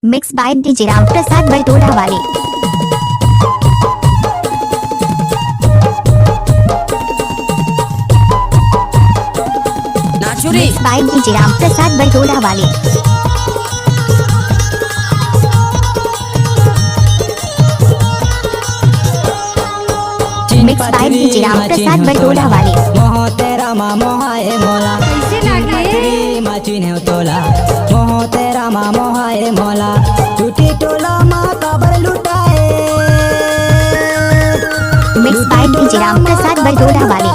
Mix by DJ Ram Prasad Bartora वाले। Mix by DJ Ram Prasad Bartora वाले। Mix by DJ Ram Prasad Bartora वाले। मोह तेरा मा मोहाए मोला कैसे लागे माचिन है तोला। मोह तेरा मा मोहाए मोला टूटी टोला मा कबर लुटाए। Mix by DJ Ram Prasad Bartora वाले।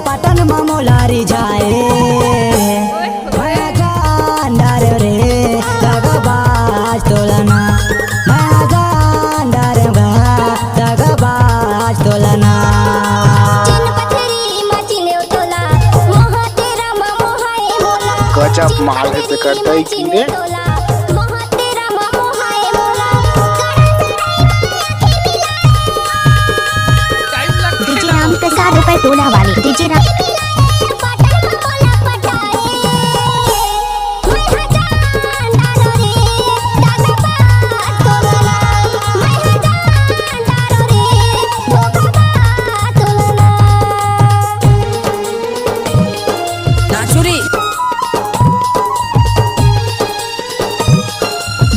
पटन मा मोलारी जाए माया गांडार रे दगाबाज तोलना। माया गांडार दगाबाज तोलना। गजब माल है पे करता ही की रे। डीजे राम प्रसाद बरतोड़ा वाले। डीजे राम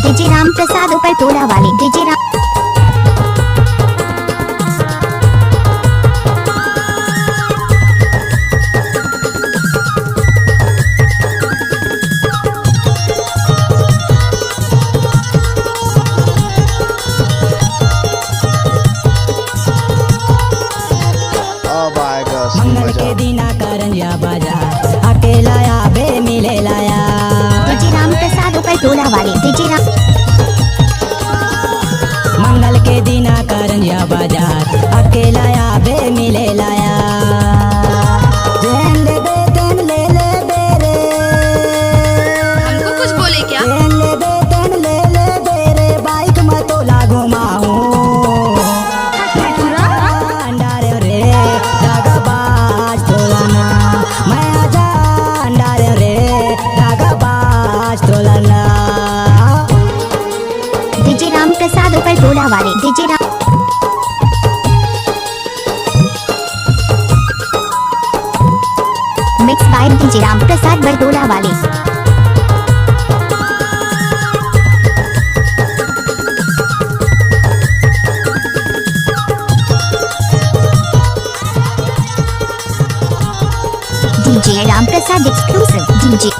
डीजे राम प्रसाद बरतोड़ा वाले। डीजे राम अब आएगा मंगल के दिना करंजिया बाजा अकेला या बे मिले लाया। डीजे राम प्रसाद बरतोड़ा वाले। डीजे राम मंगल के दिना करंजिया बाजा अकेला या बे मिले लाया। जेन ले बे तेन ले ले बेरे। हमको कुछ बोले क्या? जेन ले बे तेन ले ले बेरे बाइक में तो लागू माहूं। अंडारे रे दगाबाज तोलना। मैं आजा अंडारे रे दगाबाज तोलना। डीजे राम प्रसाद बरतोड़ा वाले। DJ Ram mix by DJ Ram Prasad Bartora वाले। DJ Ram Prasad exclusive. DJ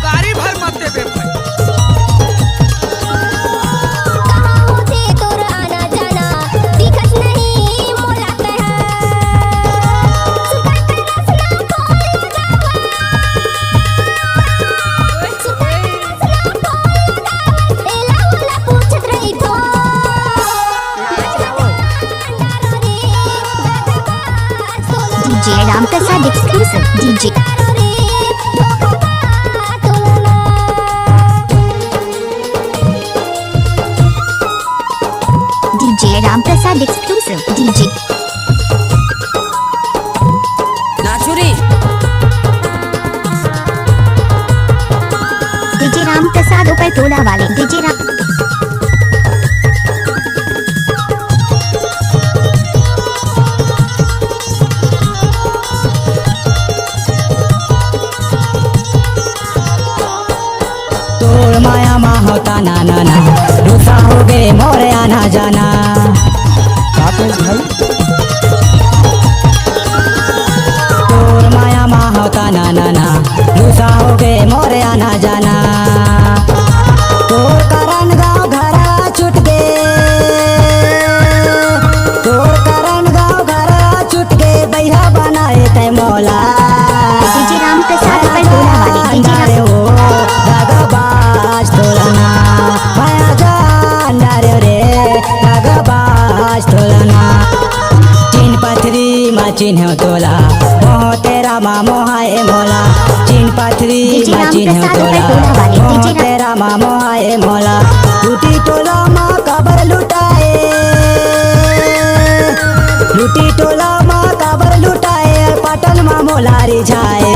गाड़ी भर मत दे बे भाई। DJ Ram Prasad exclusive. DJ DJ Ram Prasad exclusive. DJ नाचुरी डीजे राम प्रसाद बरतोड़ा वाले। डीजे राम तोर माया मा होता ना ना ना रूसा हो गए मोरे आना जाना। तोर माया मा होता ना ना ना रूसा हो गए मोरे आना जाना। तोर करण गाँव घरा छूट गए। तोर करण गाँव घरा छूट गए बैहा बनाए तय मौला। डीजे राम प्रसाद बरतोड़ा वाले। डीजे राम दगाबाज तोलना। माया गांडारे रे दगाबाज तोलना। चीन पथरी मा चिन्ह तोला। मोह तेरा मा मोहाए मोला। चीन पथरी डीजे मा राम चिन्ह प्रसाद तोला। बरतोड़ा वाले। मोह डीजे राम तेरा मा मोहाए मोला टूटी टोला मा कबर लुटाए। लूटी टोला मा कबर लुटाए रिझाए